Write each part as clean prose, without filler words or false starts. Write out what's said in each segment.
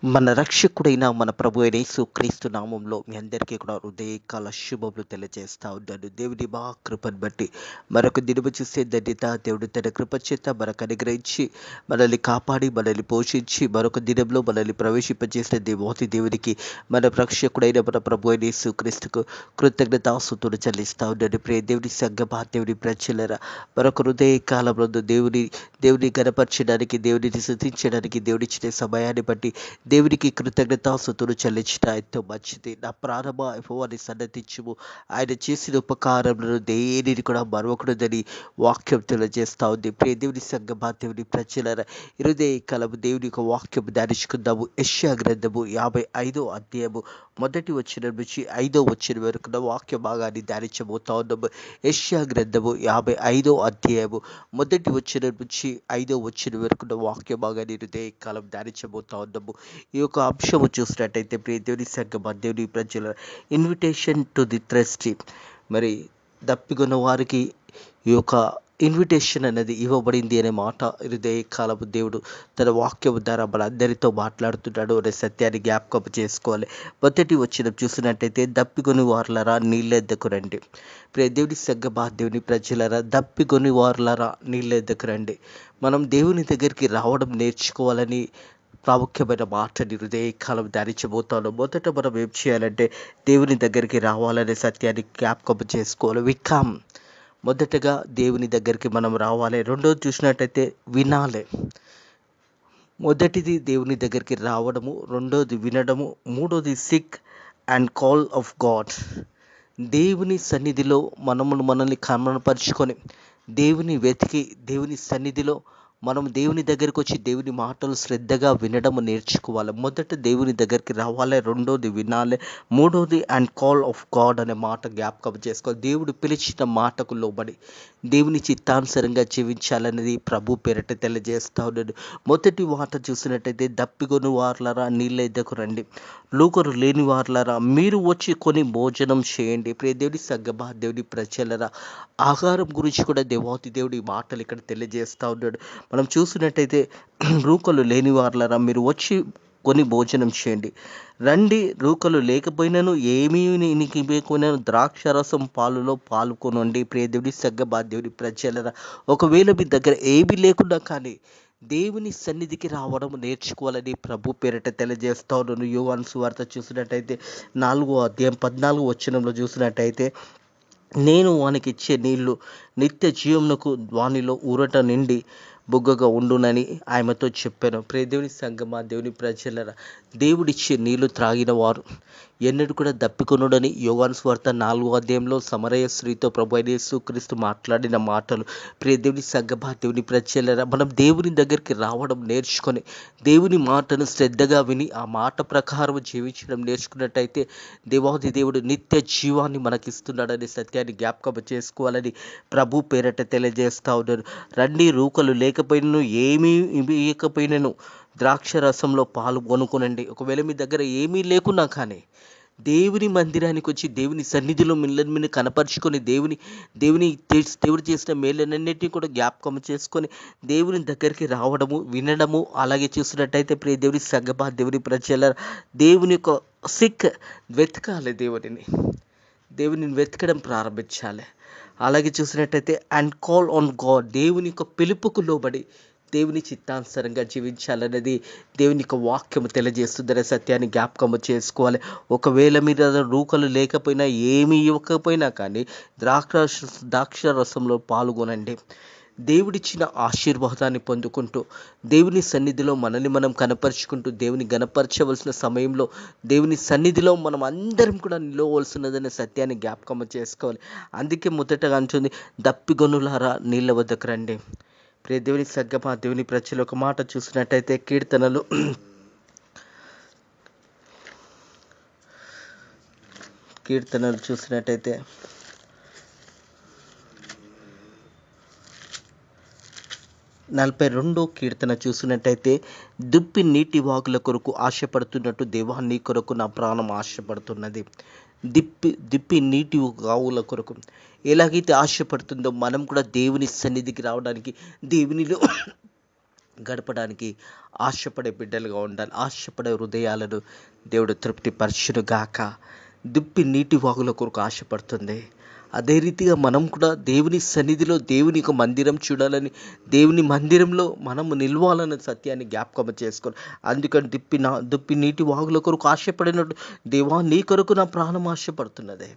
మన రక్షకుడైన మన ప్రభు అయిన యేసుక్రీస్తు నామంలో మీ అందరికీ కూడా హృదయకాల శుభములు తెలియజేస్తా ఉన్నాను. దేవుని మా కృపను బట్టి మరొక దినము చూసే ధన్యత దేవుడు తన కృప చేత మనకు అనుగ్రహించి మనల్ని కాపాడి మనల్ని పోషించి మరొక దినంలో మనల్ని ప్రవేశింపజేసిన దేవాతి దేవునికి మన రక్షకుడైన మన ప్రభు అయిన యేసుక్రీస్తుకు కృతజ్ఞతాస్తుతులు చెల్లిస్తా ఉన్నాను. ప్రియ దేవుని సంగమా, దేవుని ప్రజలరా, మరొక హృదయకాలంలో దేవుని గణపరచడానికి, దేవుడిని స్తుతించడానికి దేవుడిచ్చిన సమయాన్ని బట్టి దేవునికి కృతజ్ఞతాస్తుతులు చెల్లించడం ఎంతో మంచిది. నా ప్రాణమా యెహోవాని సన్నతించుము, ఆయన చేసిన ఉపకారములను దేనిని కూడా మరొకడుదని వాక్యం తెలియజేస్తా ఉంది. ప్రియ దేవుని సంగమా, దేవుని ప్రజలరా, హృదయ కలము దేవుని యొక్క వాక్యం ధ్యానించుకుందాము. యెషయా గ్రంథము 55వ అధ్యాయము మొదటి వచనం నుంచి 5వ వచనం వరకు వాక్య భాగాన్ని ధ్యానించబోతా ఉన్నాము. యెషయా గ్రంథము 55వ అధ్యాయము మొదటి వచనం నుంచి 5వ వచనం వరకు వాక్య భాగాన్ని హృదయ కాలం ధ్యానించబోతా ఉన్నాము. ఈ యొక్క అంశము చూసినట్టయితే ప్రియ దేవుని సంగమా, దేవుని ప్రజల ఇన్విటేషన్ టు ది థ్రస్టీ, మరి దప్పికొన్న వారికి ఈ యొక్క ఇన్విటేషన్ అనేది ఇవ్వబడింది అనే మాట హృదయ కాలము దేవుడు తన వాక్యము ద్వారా మనందరితో మాట్లాడుతున్నాడు అనే సత్యాన్ని జ్ఞాపకం చేసుకోవాలి. మొదటి వచనం చూసినట్టయితే, దప్పికొని వారులరా నీళ్ళెద్దకు రండి. ప్రియ దేవుని సంగమా, దేవుని ప్రజలరా, దప్పికొని వారులరా నీళ్ళెద్దకు రండి. మనం దేవుని దగ్గరికి రావడం నేర్చుకోవాలని ప్రాముఖ్యమైన మాటని హృదయకాలం ధ్యానించబోతాను. మొదట మనం ఏం చేయాలంటే దేవుని దగ్గరికి రావాలనే సత్యాన్ని జ్ఞాపకం చేసుకోవాలి. వికామ్, మొదటగా దేవుని దగ్గరికి మనం రావాలి. రెండోది చూసినట్టయితే వినాలి. మొదటిది దేవుని దగ్గరికి రావడము, రెండోది వినడము, మూడోది seek and call of God. దేవుని సన్నిధిలో మనల్ని కనపరుచుకొని దేవుని వెతికి దేవుని సన్నిధిలో మనం దేవుని దగ్గరికి వచ్చి దేవుని మాటలు శ్రద్ధగా వినడం నేర్చుకోవాలి. మొదట దేవుని దగ్గరికి రావాలి, రెండోది వినాలి, మూడోది అండ్ కాల్ ఆఫ్ గాడ్ అనే మాట జ్ఞాపకం చేసుకోవాలి. దేవుడు పిలిచిన మాటకు లోబడి దేవుని చిత్తానుసారంగా జీవించాలనేది ప్రభు పేరట తెలియజేస్తా ఉన్నాడు. మొదటి మాట చూసినట్టయితే, దప్పికొని వార్లరా నీళ్ళెద్దకు రండి, లూకరు లేని వార్లరా మీరు వచ్చి కొని భోజనం చేయండి. ప్రియ దేవుని సంగమా, దేవుని ప్రజలరా, ఆహారం గురించి కూడా దేవాతి దేవుడి మాటలు ఇక్కడ తెలియజేస్తా ఉన్నాడు. మనం చూసినట్టయితే, రూకలు లేని వార్లరా మీరు వచ్చి కొని భోజనం చేయండి. రండి, రూకలు లేకపోయినను ఏమీ లేకపోయినను ద్రాక్షరసం పాలులో పాల్గొనండి. ప్రియ దేవుని సంగమా, దేవుని ప్రజలరా, ఒకవేళ మీ దగ్గర ఏమీ లేకుండా కానీ దేవుని సన్నిధికి రావడం నేర్చుకోవాలని ప్రభు పేరిట తెలియజేస్తా ఉన్నాను. యోహాను సువార్త చూసినట్టయితే 4వ అధ్యాయం 14వ వచనంలో చూసినట్టయితే, నేను వానికి ఇచ్చే నీళ్లు నిత్య జీవమునకు వానిలో ఊరట నిండి బుగ్గగా ఉండునని ఆమెతో చెప్పాను. ప్రియ దేవుని సంగమా, దేవుని ప్రజలరా, దేవుడిచ్చే నీళ్లు త్రాగిన వారు ఎన్నడూ కూడా దప్పికొనుడని యోహాను సువార్త 4వ అధ్యాయంలో సమరయ స్త్రీతో ప్రభు అయిన యేసుక్రీస్తు మాట్లాడిన మాటలు. ప్రియ దేవుని సంగమా, దేవుని ప్రజలరా, మనం దేవుని దగ్గరికి రావడం నేర్చుకొని దేవుని మాటను శ్రద్ధగా విని ఆ మాట ప్రకారం జీవించడం నేర్చుకున్నట్టయితే దేవాది దేవుడు నిత్య జీవాన్ని మనకిస్తున్నాడనే సత్యాన్ని జ్ఞాపకం చేసుకోవాలని ప్రభు పేరట తెలియజేస్తా ఉన్నారు. రండి, రూకలు లేకపోయినను ఏమీ ఇవ్వకపోయినను ద్రాక్ష రసంలో పాలు కొనుక్కొనండి. ఒకవేళ మీ దగ్గర ఏమీ లేకున్నా కానీ దేవుని మందిరానికి వచ్చి దేవుని సన్నిధిలో మిమ్మల్ని కనపరుచుకొని దేవుడు చేసిన మేలన్నింటినీ కూడా జ్ఞాపకం చేసుకొని దేవుని దగ్గరికి రావడము, వినడము, అలాగే చూసినట్టయితే ప్రియ దేవుని సంగమా, దేవుని ప్రజల దేవుని యొక్క సిక్ వెతకాలి. దేవుని వెతకడం ప్రారంభించాలి. అలాగే చూసినట్టయితే అండ్ కాల్ ఆన్ గాడ్, దేవుని యొక్క పిలుపుకు లోబడి దేవుని చిత్తానుసారంగా జీవించాలనేది దేవుని యొక్క వాక్యము తెలియజేస్తుందనే సత్యాన్ని జ్ఞాపకము చేసుకోవాలి. ఒకవేళ మీరు రూకలు లేకపోయినా ఏమీ ఇవ్వకపోయినా కానీ ద్రాక్ష రసంలో పాల్గొనండి. దేవుడిచ్చిన ఆశీర్వాదాన్ని పొందుకుంటూ దేవుని సన్నిధిలో మనల్ని మనం కనపరుచుకుంటూ దేవుని గణపరచవలసిన సమయంలో దేవుని సన్నిధిలో మనం అందరం కూడా నిలవలసినదనే సత్యాన్ని జ్ఞాపకం చేసుకోవాలి. అందుకే మొదటగా అంటుంది, దప్పిగొనులారా నీళ్ళ వద్దకు రండి. ప్రియ దేవుని సంగమా, దేవుని ప్రజలు, ఒక మాట చూసినట్టయితే కీర్తనలు చూసినట్టయితే 42వ కీర్తన చూసినట్టయితే, దుప్పి నీటి వాగుల కొరకు ఆశపడుతున్నట్టు దేవా నీ కొరకు నా ప్రాణం ఆశపడుతున్నది. దిప్పి నీటి వాగుల కొరకు ఎలాగైతే ఆశపడుతుందో మనం కూడా దేవుని సన్నిధికి రావడానికి, దేవునిలో గడపడానికి ఆశపడే బిడ్డలుగా ఉండాలి. ఆశపడే హృదయాలను దేవుడు తృప్తిపరచును గాక. దుప్పి నీటి వాగుల కొరకు ఆశపడుతుంది. అదే రీతిగా మనం కూడా దేవుని సన్నిధిలో దేవుని యొక్క మందిరం చూడాలని, దేవుని మందిరంలో మనము నిలవాలన్న సత్యాన్ని జ్ఞాపకం చేసుకోవాలి. అందుకని దుప్పి నీటి వాగుల కొరకు ఆశపడినట్టు దేవా నీ కొరకు నా ప్రాణం ఆశపడుతున్నదే.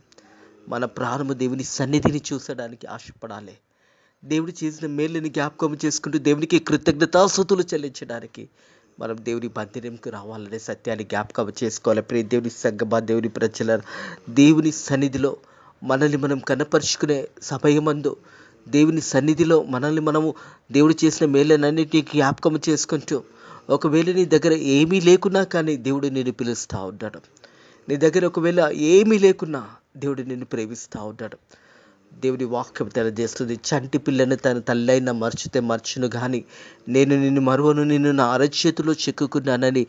మన ప్రాణము దేవుని సన్నిధిని చూసడానికి ఆశపడాలి. దేవుడు చేసిన మేలుని జ్ఞాపకం చేసుకుంటూ దేవునికి కృతజ్ఞతాస్తుతులు చెల్లించడానికి మనం దేవుని మందిరంకి రావాలనే సత్యాన్ని జ్ఞాపకం చేసుకోవాలి. ప్రియ దేవుని సంగమా, దేవుని ప్రజల దేవుని సన్నిధిలో మనల్ని మనం కనపరుచుకునే సమయమందు దేవుని సన్నిధిలో మనల్ని మనము దేవుడు చేసిన మేలన్నిటినీ జ్ఞాపకం చేసుకుంటూ, ఒకవేళ నీ దగ్గర ఏమీ లేకున్నా కానీ దేవుడు నిన్ను పిలుస్తూ ఉంటాడు. నీ దగ్గర ఒకవేళ ఏమీ లేకున్నా దేవుడు నిన్ను ప్రేమిస్తూ ఉంటాడు. దేవుని వాక్యం తెలియజేస్తుంది, చంటి పిల్లని తన తల్లైనా మర్చితే మర్చును కానీ నేను నిన్ను మరువను, నిన్ను నా అరచేతిలో చిక్కుకున్నానని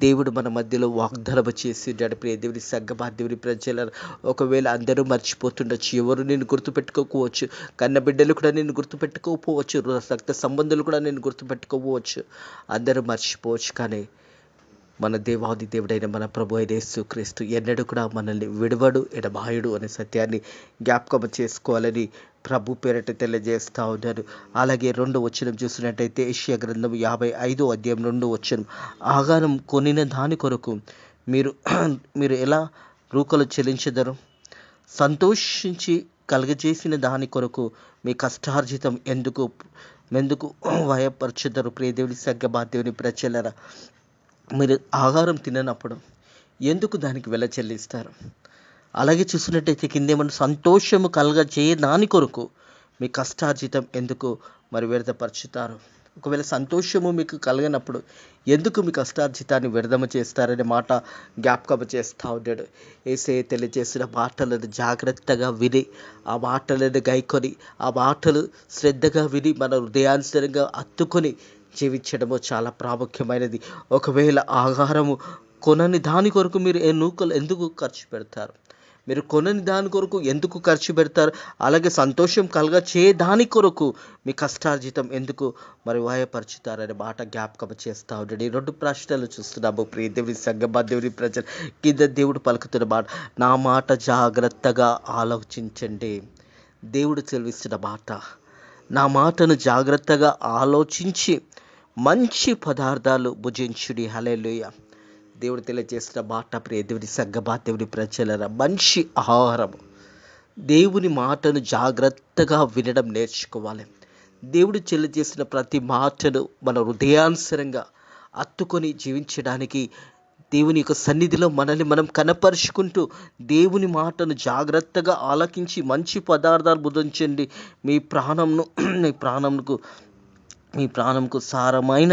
దేవుడు మన మధ్యలో వాగ్దానం చేసి ఉన్నాడు. ప్రియ దేవుని సంగమా, దేవుని ప్రజల ఒకవేళ అందరూ మర్చిపోతుండొచ్చు, ఎవరు నేను గుర్తుపెట్టుకోకపోవచ్చు, కన్న బిడ్డలు కూడా నేను గుర్తుపెట్టుకోకపోవచ్చు, రక్త సంబంధులు కూడా నేను గుర్తుపెట్టుకోకపోవచ్చు, అందరూ మర్చిపోవచ్చు. కానీ మన దేవాది దేవుడైన మన ప్రభు అయిన యేసుక్రీస్తు ఎన్నడూ కూడా మనల్ని విడవడు, ఎడబాయుడు అనే సత్యాన్ని జ్ఞాపకం చేసుకోవాలని ప్రభు పేరట తెలియజేస్తూ ఉన్నారు. అలాగే 2వ వచనం చూసినట్టయితే యెషయా గ్రంథం 55వ అధ్యాయం 2వ వచనం, ఆహారం కొనిన దాని కొరకు మీరు ఎలా రూకలు చెల్లించెదరు? సంతోషించి కలుగజేసిన దాని కొరకు మీ కష్టార్జితం ఎందుకు వ్యయపరచెదరు? ప్రియ దేవుని సంగమా, దేవుని ప్రజలరా, మీరు ఆహారం తిననప్పుడు ఎందుకు దానికి వెల చెల్లిస్తారు? అలాగే చూసినట్టయితే కిందేమన్నా సంతోషము కలగజేయ దాని కొరకు మీ కష్టార్జితం ఎందుకు వ్యర్థపరుచుతారు? ఒకవేళ సంతోషము మీకు కలగనప్పుడు ఎందుకు మీ కష్టార్జితాన్ని వ్యర్థమ చేస్తారనే మాట జ్ఞాపకం చేస్తూ ఉన్నాడు. యేసయ్య తెలియజేసిన మాటలను జాగ్రత్తగా విని, ఆ మాటలను గైకొని, ఆ మాటలు శ్రద్ధగా విని మన హృదయానుసరంగా హత్తుకొని జీవించడము చాలా ప్రాముఖ్యమైనది. ఒకవేళ ఆహారము కొనని దాని కొరకు మీరు నూకలు ఎందుకు ఖర్చు పెడతారు? మీరు కొనని దాని కొరకు ఎందుకు ఖర్చు పెడతారు? అలాగే సంతోషం కలగచే దాని కొరకు మీ కష్టార్జితం ఎందుకు వ్యయపరుచుతారనే మాట జ్ఞాపకం చేస్తూ ఉంటాడు. ఈ 2 ప్రశ్నలు చూస్తున్నాము. ప్రియ దేవుని సంగమా, దేవుని ప్రజలు, కింద దేవుడు పలుకుతున్న మాట, నా మాట జాగ్రత్తగా ఆలోచించండి. దేవుడు సెలవిస్తున్న మాట, నా మాటను జాగ్రత్తగా ఆలోచించి మంచి పదార్థాలు భుజించుడి. హల్లెలూయా. దేవుడు తెలియజేసిన మాట, ప్రియ దేవుని సంగమా, దేవుని ప్రజలరా, మంచి ఆహారం. దేవుని మాటను జాగ్రత్తగా వినడం నేర్చుకోవాలి. దేవుడు తెలియజేసిన ప్రతి మాటను మన హృదయానుసరంగా హత్తుకొని జీవించడానికి దేవుని యొక్క సన్నిధిలో మనల్ని మనం కనపరుచుకుంటూ దేవుని మాటను జాగ్రత్తగా ఆలకించి మంచి పదార్థాలు భుజించండి. మీ ప్రాణంకు సారమైన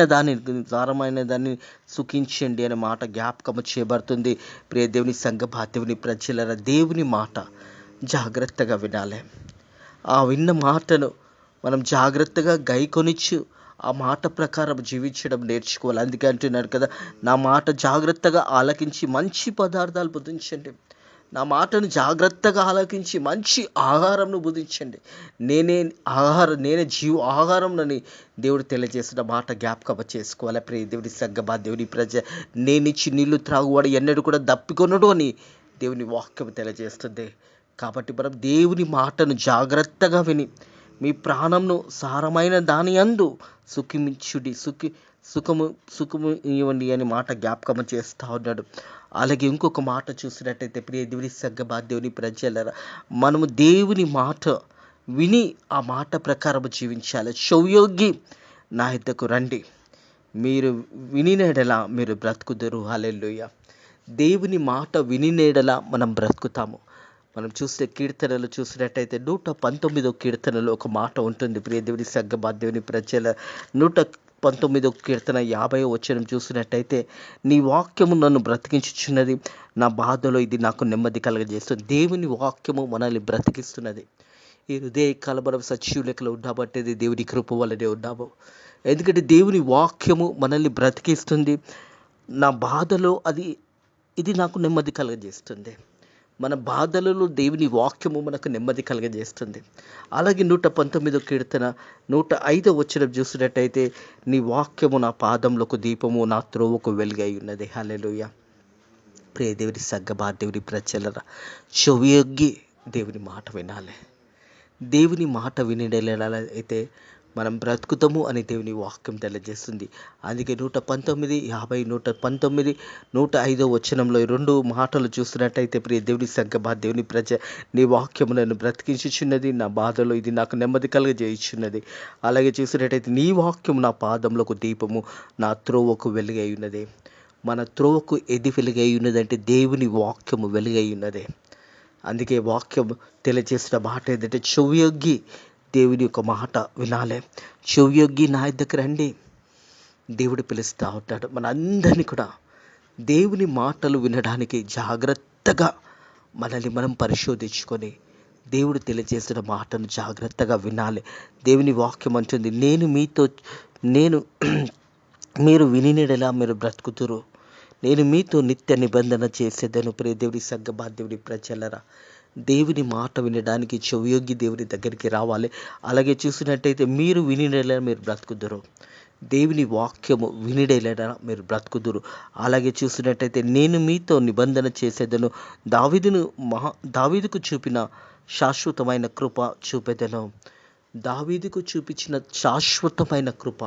దాన్ని సుఖించండి అనే మాట జ్ఞాపకం చేయబడుతుంది. ప్రియ దేవుని సంగమా, దేవుని ప్రజలరా, దేవుని మాట జాగ్రత్తగా వినాలి. ఆ విన్న మాటను మనం జాగ్రత్తగా గైకొనిచ్చు ఆ మాట ప్రకారం జీవించడం నేర్చుకోవాలి. అందుకే అంటున్నాడు కదా, నా మాట జాగ్రత్తగా ఆలకించి మంచి పదార్థాలు భుజించండి. నా మాటను జాగ్రత్తగా ఆలకించి మంచి ఆహారంను భుజించండి. నేనే ఆహారంనని దేవుడు తెలియజేసిన మాట జ్ఞాపకం చేసుకోవాలి. ప్రియ దేవుని సంగమా, దేవుని ప్రజ, నేనిచ్చి నీళ్లు త్రాగువాడు ఎన్నడూ కూడా దప్పికొనడు అని దేవుని వాక్యం తెలియజేస్తుంది. కాబట్టి మనం దేవుని మాటను జాగ్రత్తగా విని మీ ప్రాణంను సారమైన దాని యందు సుఖము ఇవ్వండి అని మాట జ్ఞాపకం చేస్తూ ఉన్నాడు. అలాగే ఇంకొక మాట చూసినట్టయితే, ప్రియ దేవుని సంగమా, దేవుని ప్రజలరా, మనము దేవుని మాట విని ఆ మాట ప్రకారం జీవించాలి. చెవియొగ్గి నా యొద్దకు రండి, మీరు వినినేడలా మీరు బ్రతుకుదురు. హల్లెలూయా. దేవుని మాట వినినేడలా మనం బ్రతుకుతాము. మనం చూస్తే కీర్తనలు చూసినట్టయితే 119వ కీర్తనలో ఒక మాట ఉంటుంది. ప్రియ దేవుని సంగమా, దేవుని ప్రజల 119వ కీర్తన 50వ వచనం చూసినట్టయితే, నీ వాక్యము నన్ను బ్రతికించుచున్నది, నా బాధలో ఇది నాకు నెమ్మది కలగజేస్తుంది. దేవుని వాక్యము మనల్ని బ్రతికిస్తున్నది. ఈ హృదయ కలబరం సజీవులెక్కలు ఉండబట్టేది దేవుని కృప వల్లనే ఉన్నాము. ఎందుకంటే దేవుని వాక్యము మనల్ని బ్రతికిస్తుంది. నా బాధలో ఇది నాకు నెమ్మది కలగజేస్తుంది. మన బాధలలో దేవుని వాక్యము మనకు నెమ్మది కలగజేస్తుంది. అలాగే 119 కీర్తన 105 వచనం చూసినట్టయితే, నీ వాక్యము నా పాదములకు దీపము, నా త్రోవకు వెలుగై ఉన్నది. హల్లెలూయా. ప్రియ దేవుని సంగమా, దేవుని ప్రజలరా, చెవియొగ్గి దేవుని మాట వినాలి. దేవుని మాట వినడైతే మనం బ్రతుకుతాము అని దేవుని వాక్యం తెలియజేస్తుంది. అందుకే 119, 50, 119, 105 వచనంలో ఈ 2 మాటలు చూస్తున్నట్టయితే, ప్రియ దేవుని సంగమా, దేవుని ప్రజ, నీ వాక్యము నన్ను బ్రతికించుచున్నది, నా బాధలో ఇది నాకు నెమ్మది కలుగజేయుచున్నది. అలాగే చూసినట్టయితే, నీ వాక్యం నా పాదములకు దీపము, నా త్రోవకు వెలుగై ఉన్నది. మన త్రోవకు ఏది వెలుగై ఉన్నదంటే దేవుని వాక్యము వెలుగై ఉన్నది. అందుకే వాక్యం తెలియజేసిన మాట ఏంటంటే, చెవియొగ్గి దేవుని యొక్క మాట వినాలి. చెవియొగ్గి నా దగ్గర రండి. దేవుడు పిలుస్తూ ఉంటాడు మన అందరినీ కూడా దేవుని మాటలు వినడానికి. జాగ్రత్తగా మనల్ని మనం పరిశోధించుకొని దేవుడు తెలియజేసిన మాటను జాగ్రత్తగా వినాలి. దేవుని వాక్యం అంటుంది, మీరు వినినెడలా మీరు బ్రతుకుతురు, నేను మీతో నిత్య నిబంధన చేసేదను. ప్రియ దేవుని సంగమా, దేవుని ప్రజలరా, దేవుని మాట వినడానికి చెవియొగ్గి దేవుని దగ్గరికి రావాలి. అలాగే చూసినట్టయితే, మీరు వినినెడలా మీరు బ్రతుకుదురు, దేవుని వాక్యము వినిడేలా మీరు బ్రతుకుదురు. అలాగే చూసినట్టయితే, నేను మీతో నిబంధన చేసేదను, దావీదుకు చూపిన శాశ్వతమైన కృప చూపెదను. దావీదుకు చూపించిన శాశ్వతమైన కృప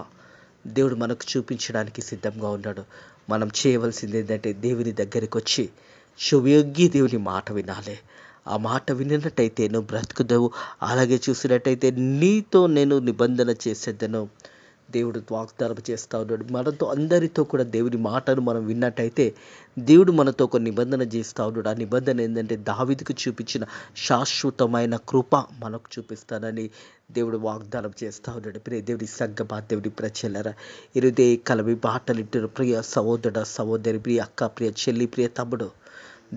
దేవుడు మనకు చూపించడానికి సిద్ధంగా ఉన్నాడు. మనం చేయవలసింది ఏంటంటే, దేవుని దగ్గరికి వచ్చి చెవియొగ్గి దేవుని మాట వినాలి. ఆ మాట వినినట్టయితే నువ్వు బ్రతుకుదవు. అలాగే చూసినట్టయితే, నీతో నేను నిబంధన చేసేదను. దేవుడు వాగ్దానం చేస్తూ ఉన్నాడు. మనతో అందరితో కూడా దేవుని మాటను మనం విన్నట్టయితే దేవుడు మనతో ఒక నిబంధన చేస్తూ ఉన్నాడు. ఆ నిబంధన ఏంటంటే, దావీదుకు చూపించిన శాశ్వతమైన కృప మనకు చూపిస్తానని దేవుడు వాగ్దానం చేస్తూ ఉన్నాడు. ప్రియ దేవుని సంగమా, దేవుని ప్రజలరా, ఇరుదే కలవి బాటలిట్టు ప్రియ సహోదరుడ, సహోదరి, ప్రియ అక్క, ప్రియ చెల్లి, ప్రియ తమ్ముడు,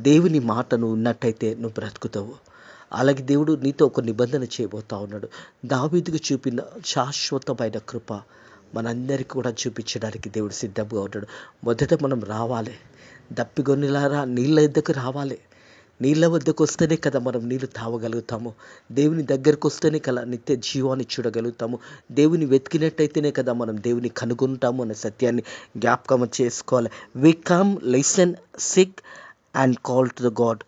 దేవుని మాట నువ్వు ఉన్నట్టయితే నువ్వు బ్రతుకుతావు. అలాగే దేవుడు నీతో ఒక నిబంధన చేయబోతా ఉన్నాడు. దావీదుకు చూపిన శాశ్వతమైన కృప మనందరికీ కూడా చూపించడానికి దేవుడు సిద్ధంగా ఉన్నాడు. మొదట మనం రావాలి. దప్పిగొనిలారా నీళ్ళ వద్దకు రావాలి. నీళ్ళ వద్దకు వస్తేనే కదా మనం నీళ్ళు తాగగలుగుతాము. దేవుని దగ్గరకు వస్తేనే కదా నిత్య జీవాన్ని చూడగలుగుతాము. దేవుని వెతికినట్టయితేనే కదా మనం దేవుని కనుగొంటాము అనే సత్యాన్ని జ్ఞాపకం చేసుకోవాలి. We come, listen, seek and call to the God.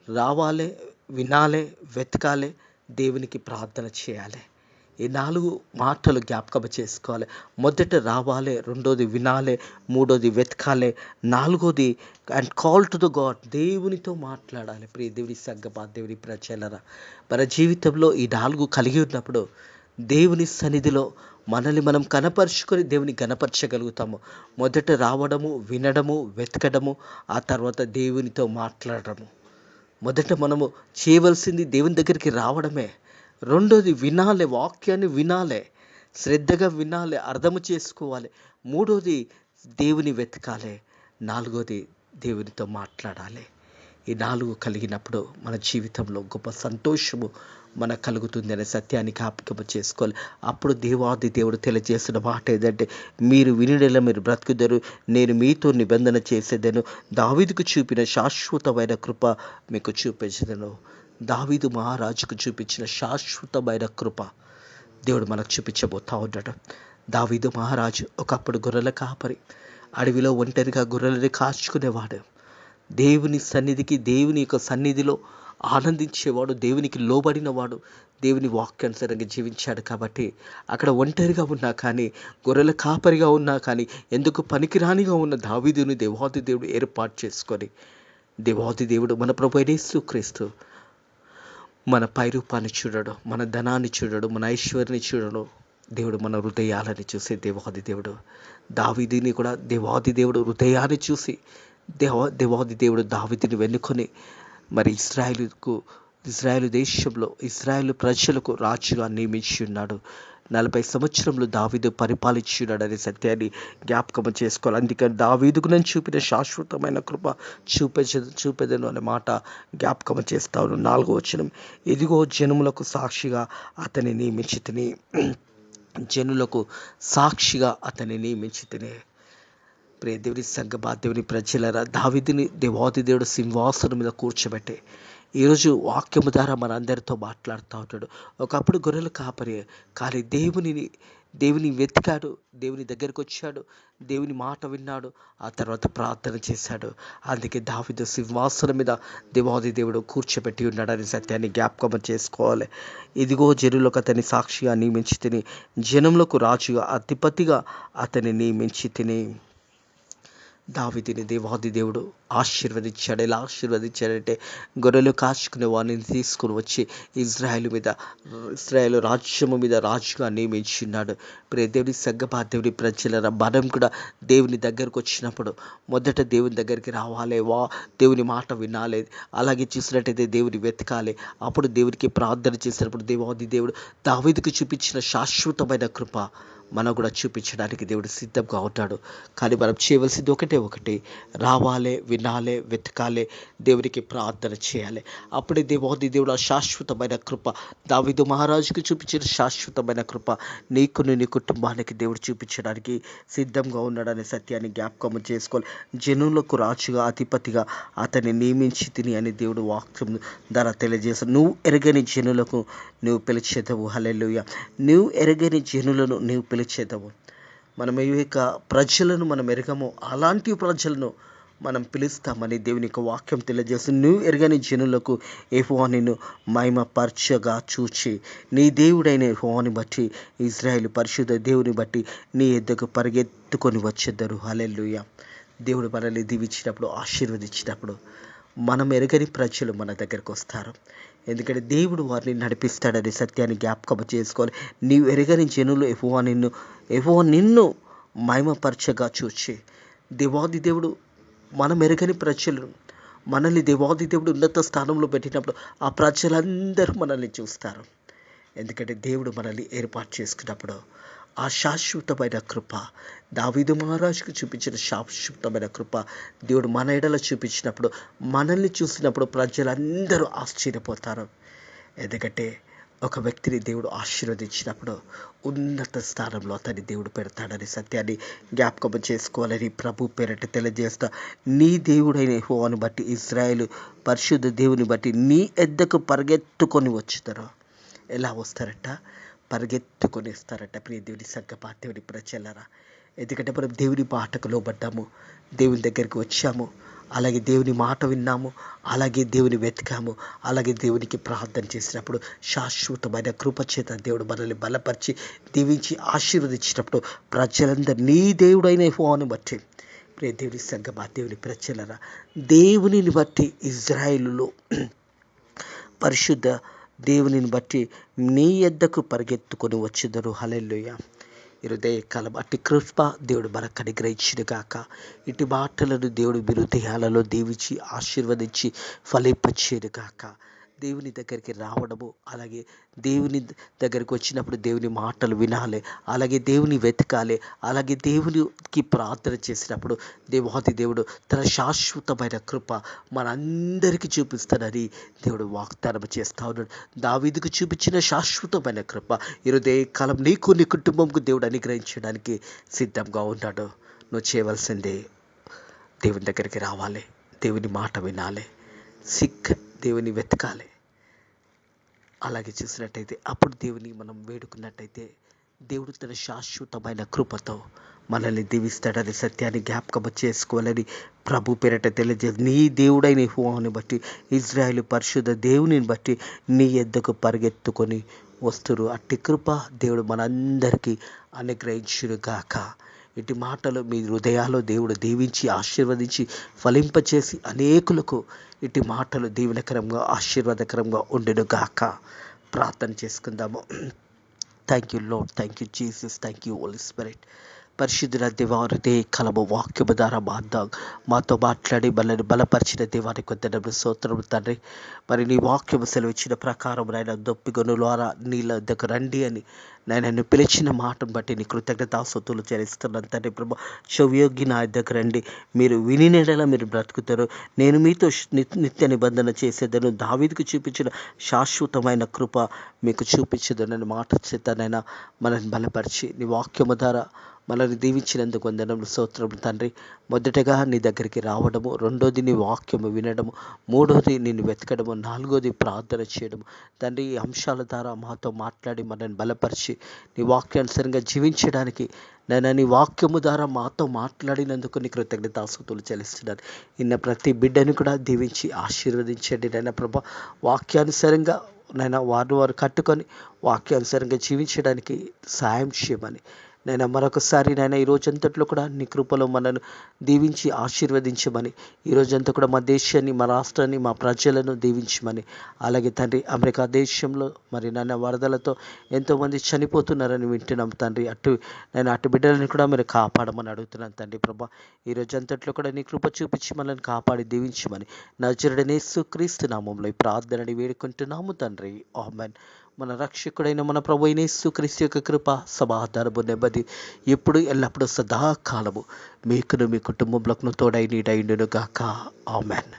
రావాలి, వినాలి, వెతకాలి, దేవునికి ప్రార్థన చేయాలి. ఈ 4 మాటలు జ్ఞాపకం చేసుకోవాలి. మొదట రావాలి, రెండోది వినాలి, మూడోది వెతకాలి, నాలుగోది and call to the God, దేవునితో మాట్లాడాలి. ప్రియ దేవుని సంగమా, దేవుని ప్రజలరా, మన జీవితంలో ఈ 4 కలిగి ఉన్నప్పుడు దేవుని సన్నిధిలో మనల్ని మనం కనపరుచుకొని దేవుని గనపరచగలుగుతాము. మొదట రావడము, వినడము, వెతకడము, ఆ తర్వాత దేవునితో మాట్లాడడము. మొదట మనము చేయవలసింది దేవుని దగ్గరికి రావడమే. రెండోది వినాలి, వాక్యాన్ని వినాలి, శ్రద్ధగా వినాలి, అర్థము చేసుకోవాలి. మూడోది దేవుని వెతకాలి, నాలుగోది దేవునితో మాట్లాడాలి. ఈ 4 కలిగినప్పుడు మన జీవితంలో గొప్ప సంతోషము మనకు కలుగుతుంది అనే సత్యాన్ని జ్ఞాపకం చేసుకోవాలి. అప్పుడు దేవాది దేవుడు తెలియజేసిన మాట ఏదంటే, మీరు వినిడేలా మీరు బ్రతుకుదరు, నేను మీతో నిబంధన చేసేదను, దావీదుకు చూపిన శాశ్వతమైన కృప మీకు చూపించదను. దావీదు మహారాజుకు చూపించిన శాశ్వతమైన కృప దేవుడు మనకు చూపించబోతా ఉన్నాడు. దావీదు మహారాజు ఒకప్పుడు గొర్రెల కాపరి, అడవిలో ఒంటరిగా గొర్రెలని కాచుకునేవాడు. దేవుని సన్నిధికి, దేవుని యొక్క సన్నిధిలో ఆనందించేవాడు, దేవునికి లోబడినవాడు, దేవుని వాక్యానుసారంగా జీవించాడు. కాబట్టి అక్కడ ఒంటరిగా ఉన్నా కానీ, గొర్రెల కాపరిగా ఉన్నా కానీ, ఎందుకు పనికిరానిగా ఉన్న దావీదుని దేవాది దేవుడు ఏర్పాటు చేసుకొని, దేవాది దేవుడు మన ప్రభు యేసుక్రీస్తు మన పైరూపాన్ని చూడడు, మన ధనాన్ని చూడడు, మన ఐశ్వర్యాన్ని చూడడు. దేవుడు మన హృదయాలని చూసే దేవాది దేవుడు. దావీదుని కూడా దేవాది దేవుడు హృదయాన్ని చూసి దేవాది దేవుడు దావీదుని వెన్నుకొని మరి ఇశ్రాయేలు దేశంలో ఇశ్రాయేలు ప్రజలకు రాజుగా నియమించి ఉన్నాడు. 40 సంవత్సరంలో దావీదు పరిపాలించున్నాడు అనే సత్యాన్ని జ్ఞాపకం చేసుకోవాలి. అందుకని దావీదుకు నేను చూపిన శాశ్వతమైన కృప చూపెదను అనే మాట జ్ఞాపకం చేస్తాను. 4వ వచనం, ఇదిగో జనములకు సాక్షిగా అతని నియమించితిని. జనులకు సాక్షిగా అతని నియమించితిని. ప్రియ దేవుని సంగమా, దేవుని ప్రజలరా, దావీదుని దేవాది దేవుడు సింహాసనం మీద కూర్చోబెట్టి ఈరోజు వాక్యము ద్వారా మనందరితో మాట్లాడుతూ ఉంటాడు. ఒకప్పుడు గొర్రెలు కాపరి, కానీ దేవుని వెతికాడు, దేవుని దగ్గరికి వచ్చాడు, దేవుని మాట విన్నాడు, ఆ తర్వాత ప్రార్థన చేశాడు. అందుకే దావీదు సింహాసనం మీద దేవాది దేవుడు కూర్చోబెట్టి ఉన్నాడని సత్యాన్ని జ్ఞాపకం చేసుకోవాలి. ఇదిగో జనులకు అతని సాక్షిగా నియమించి తిని, జనములకు రాజుగా అధిపతిగా అతన్ని నియమించి తిని. దావీదుని దేవాది దేవుడు ఆశీర్వదించాడు. ఎలా ఆశీర్వదించాడంటే, గొర్రెలు కాచుకునే వాడిని తీసుకుని వచ్చి ఇజ్రాయేలు రాజ్యము మీద రాజుగా నియమించున్నాడు. ప్రియ దేవుని సంగమా, దేవుని ప్రజల మనం కూడా దేవుని దగ్గరకు వచ్చినప్పుడు మొదట దేవుని దగ్గరికి రావాలి, దేవుని మాట వినాలి. అలాగే చూసినట్టయితే దేవుని వెతకాలి. అప్పుడు దేవునికి ప్రార్థన చేసినప్పుడు దేవాది దేవుడు దావీదుకు చూపించిన శాశ్వతమైన కృప మనకు కూడా చూపించడానికి దేవుడు సిద్ధంగా ఉంటాడు. కానీ మనం చేయవలసింది ఒకటి, రావాలి, వినాలి, వెతకాలి, దేవునికి ప్రార్థన చేయాలి. అప్పుడే దేవాది దేవుడు ఆ శాశ్వతమైన కృప, దావీదు మహారాజుకు చూపించిన శాశ్వతమైన కృప నీకును నీ కుటుంబానికి దేవుడు చూపించడానికి సిద్ధంగా ఉన్నాడనే సత్యాన్ని జ్ఞాపకం చేసుకోవాలి. జనులకు రాజుగా అధిపతిగా అతన్ని నియమించి తిని అని దేవుడు వాక్యం ద్వారా తెలియజేస్తాడు. నువ్వు ఎరగని జనులకు నువ్వు పిలిచేదవు. హల్లెలూయా. నువ్వు ఎరగని జనులను నువ్వు పిలిచేదవు. మనం ఈ యొక్క ప్రజలను మనం ఎరగము, అలాంటి ప్రజలను మనం పిలుస్తామని దేవుని యొక్క వాక్యం తెలియజేస్తుంది. నువ్వు ఎరగని జనులకు యెహోవా నిన్ను మహిమపరచగా చూచి, నీ దేవుడైన యెహోవాని బట్టి, ఇశ్రాయేలు పరిశుద్ధ దేవుని బట్టి నీ యొద్దకు పరిగెత్తుకొని వచ్చేద్దరు. హల్లెలూయా. దేవుడు మనల్ని దీవించినప్పుడు, ఆశీర్వదించినప్పుడు మనం ఎరగని ప్రజలు మన దగ్గరకు వస్తారు. ఎందుకంటే దేవుడు వారిని నడిపిస్తాడనే సత్యాన్ని జ్ఞాపకం చేసుకోవాలి. నీవు ఎరగని జనులు యెహోవా నిన్ను మహిమపరచగా చూచి, దేవాది దేవుడు మనం ఎరగని ప్రజలు, మనల్ని దేవాది దేవుడు ఉన్నత స్థానంలో పెట్టినప్పుడు ఆ ప్రజలందరూ మనల్ని చూస్తారు. ఎందుకంటే దేవుడు మనల్ని ఏర్పాటు చేసుకున్నప్పుడు ఆ శాశ్వతమైన కృప, దావీదు మహారాజుకు చూపించిన శాశ్వతమైన కృప దేవుడు మన ఎడల చూపించినప్పుడు, మనల్ని చూసినప్పుడు ప్రజలందరూ ఆశ్చర్యపోతారు. ఎందుకంటే ఒక వ్యక్తిని దేవుడు ఆశీర్వదించినప్పుడు ఉన్నత స్థానంలో అతన్ని దేవుడు పెడతాడని సత్యాన్ని జ్ఞాపకం చేసుకోవాలని ప్రభు పేరట తెలియజేస్తా. నీ దేవుడైన యెహోవాను బట్టి, ఇశ్రాయేలు పరిశుద్ధ దేవుని బట్టి నీ ఎద్దకు పరిగెత్తుకొని వచ్చుతారు. ఎలా వస్తారట? పరిగెత్తుకొని వస్తారట. ప్రియ దేవుని సంగమా, దేవుని ప్రజలారా, ఎందుకంటే మనం దేవుని మాటకు లోబడ్డాము, దేవుని దగ్గరికి వచ్చాము, అలాగే దేవుని మాట విన్నాము, అలాగే దేవుని వెతికాము, అలాగే దేవునికి ప్రార్థన చేసినప్పుడు శాశ్వతమైన కృపచేత దేవుడు మనల్ని బలపరిచి దీవించి ఆశీర్వదించినప్పుడు ప్రజలందరూ నీ దేవుడైన యెహోవాను బట్టి, ప్రియ దేవుని సంగమా, దేవుని ప్రజలారా, దేవునిని బట్టి ఇశ్రాయేలులో పరిశుద్ధ దేవునిని బట్టి నీ యొద్దకు పరిగెత్తుకొని వచ్చేదరు. హల్లెలూయా. ఈ హృదయకాలం అట్టి కృప దేవుడు మనకు అనుగ్రహించును గాక. ఇటు మాటలను దేవుడు మీ హృదయాలలో దీవించి ఆశీర్వదించి ఫలింపచేయును గాక. దేవుని దగ్గరికి రావడము, అలాగే దేవుని దగ్గరికి వచ్చినప్పుడు దేవుని మాటలు వినాలి, అలాగే దేవుని వెతకాలి, అలాగే దేవునికి ప్రార్థన చేసినప్పుడు దేవాది దేవుడు తన శాశ్వతమైన కృప మనందరికీ చూపిస్తాడని దేవుడు వాగ్దానం చేస్తా ఉన్నాడు. దావీదుకు చూపించిన శాశ్వతమైన కృప ఈరోజే కాలం నీకు నీ కుటుంబంకు దేవుడు అనుగ్రహించడానికి సిద్ధంగా ఉన్నాడు. నువ్వు చేయవలసిందే దేవుని దగ్గరికి రావాలి, దేవుని మాట వినాలి, దేవుని వెతకాలి. అలాగే చూసినట్టయితే అప్పుడు దేవుని మనం వేడుకున్నట్టయితే దేవుడు తన శాశ్వతమైన కృపతో మనల్ని దీవిస్తాడని సత్యాన్ని జ్ఞాపకం చేసుకోవాలని ప్రభు పేరట తెలియజేసి, నీ దేవుడైన యెహోవాను బట్టి, ఇశ్రాయేలు పరిశుద్ధ దేవునిని బట్టి నీ యొద్దకు పరిగెత్తుకొని వస్తురు. అట్టి కృప దేవుడు మనందరికీ అనుగ్రహించును గాక. ఇటు మాటలు మీ హృదయాల్లో దేవుడు దీవించి ఆశీర్వదించి ఫలింపచేసి అనేకులకు ఇటు మాటలు దీవెనకరంగా ఆశీర్వాదకరంగా ఉండును గాక. ప్రార్థన చేసుకుందాము. Thank you Lord, thank you Jesus, thank you Holy Spirit. పరిశుద్ధుల దేవారు కలము వాక్యము ద్వారా మాతో మాట్లాడి మనల్ని బలపరిచిన దేవానికి వందనములు, స్తోత్రములు తండ్రి. మరి నీ వాక్యము సెలవిచ్చిన ప్రకారం నాయన దొప్పిగొనులారా నీళ్ళ దగ్గర రండి అని నన్ను పిలిచిన మాటను బట్టి నీ కృతజ్ఞతాస్తుతులు చెల్లిస్తున్నాను తండ్రి ప్రభా. చెవియొగ్గి నా దగ్గర రండి, మీరు విని నెడలా మీరు బ్రతుకుతారు, నేను మీతో నిత్య నిబంధన చేసేదను, దావీదుకు చూపించిన శాశ్వతమైన కృప మీకు చూపించదనని మాట చేతనైనా మనల్ని బలపరిచి నీ వాక్యము ద్వారా మనల్ని దీవించినందుకు వందనములు, స్తోత్రములు తండ్రి. మొదటగా నీ దగ్గరికి రావడము, రెండోది నీ వాక్యము వినడము, మూడోది నిన్ను వెతకడము, నాలుగోది ప్రార్థన చేయడము. తండ్రి, ఈ అంశాల ద్వారా మాతో మాట్లాడి మనల్ని బలపరిచి నీ వాక్యానుసారంగా జీవించడానికి నీ వాక్యము ద్వారా మాతో మాట్లాడినందుకు నీ కృతజ్ఞతాస్తుతులు చెల్లిస్తున్నాను. నిన్న ప్రతి బిడ్డను కూడా దీవించి ఆశీర్వదించండి నైనా ప్రభా. వాక్యానుసారంగా వారు కట్టుకొని వాక్యానుసారంగా జీవించడానికి సాయం చేయమని మరొకసారి ఈ రోజంతట్లో కూడా నీ కృపలో మనను దీవించి ఆశీర్వదించమని, ఈ రోజంతా కూడా మా దేశాన్ని, మా రాష్ట్రాన్ని, మా ప్రజలను దీవించమని, అలాగే తండ్రి అమెరికా దేశంలో మరి వరదలతో ఎంతోమంది చనిపోతున్నారని వింటున్నాం తండ్రి. అటు బిడ్డలను కూడా మీరు కాపాడమని అడుగుతున్నాను తండ్రి ప్రభా. ఈ రోజంతట్లో కూడా నీ కృప చూపించి మనల్ని కాపాడి దీవించమని నజరుడైన యేసుక్రీస్తు నామములో ఈ ప్రార్థనని వేడుకుంటున్నాము తండ్రి. ఆమేన్. మన రక్షకుడైన మన ప్రభువైన యేసుక్రీస్తు యొక్క కృప, సమాధానము, నెమ్మది ఎప్పుడు ఎల్లప్పుడూ సదాకాలము మీకును మీ కుటుంబంలోకి తోడై నీడైండును గాక. ఆమేన్.